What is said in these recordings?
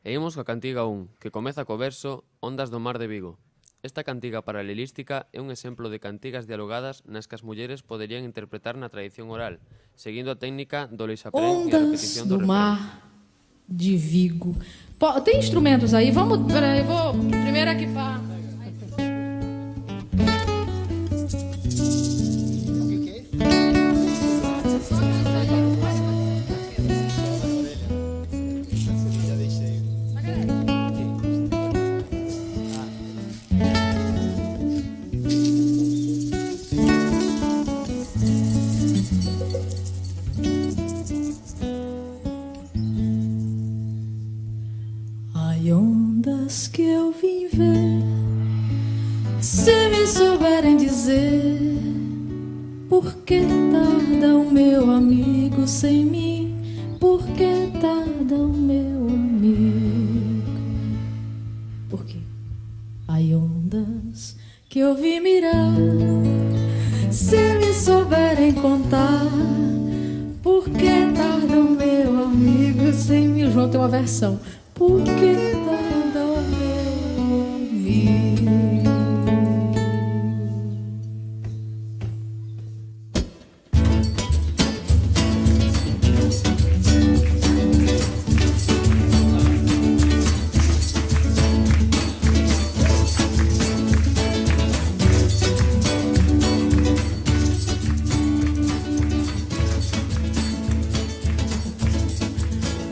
E imos coa cantiga 1, que comeza co verso Ondas do mar de Vigo. Esta cantiga paralelística é un exemplo de cantigas dialogadas nas que as mulleres poderían interpretar na tradición oral, seguindo a técnica do leixaprén e a repetición do refrán. Ondas do mar de Vigo. Tem instrumentos aí? Vamos, peraí, vou primeiro aqui para... Ondas que eu vim ver, se me souberem dizer por que tarda o meu amigo sem mim, por que tarda o meu amigo? Porque há ondas que eu vim mirar, se me souberem contar por que tarda o meu amigo sem mim. O João tem uma versão. Por que tarda o meu amigo?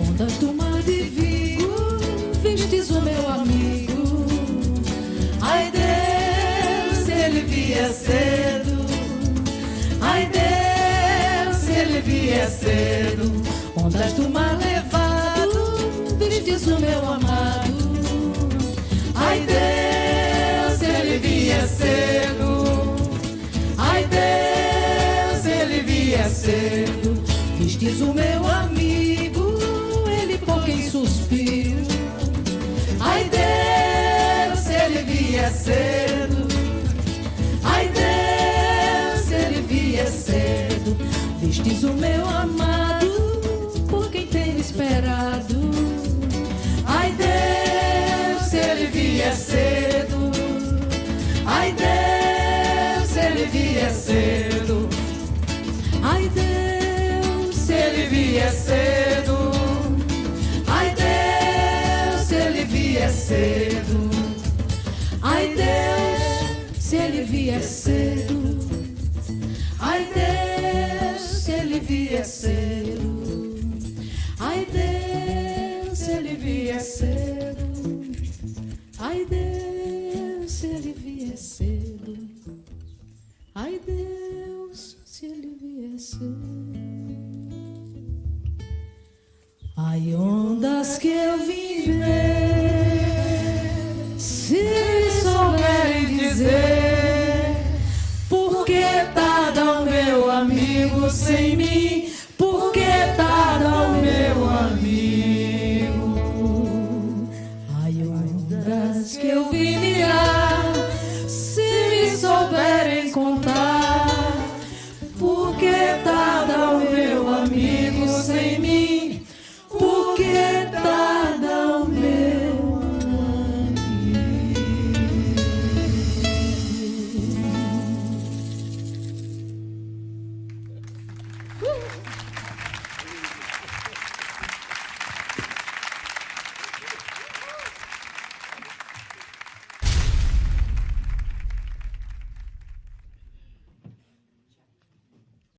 Ondas do mar de Vigo, vistes o meu amigo. Ai Deus, se ele vier cedo. Ai Deus, se ele vier cedo. Ondas do mar levado, vistes o meu amado. Ai Deus, se ele vier cedo. Ai Deus, se ele vier cedo. Vistes o meu amigo, ele por quem suspiro. Ai Deus, se ele vier cedo. Ai Deus, se ele vier cedo. Vistes o meu amado, por quem tenho esperado. Ai Deus, se ele vier cedo. Ai Deus, se ele vier cedo. Ai Deus, se ele vier cedo. Ai Deus, se ele vier cedo. Ai Deus, se ele vier cedo. Ai Deus, se ele vier cedo. Ai Deus, se ele vier cedo. Ai Deus, se ele vier cedo. Ai Deus, se ele vier cedo. Ai ondas que eu vim ver, se souberem dizer por que tarda o meu amigo sem mim.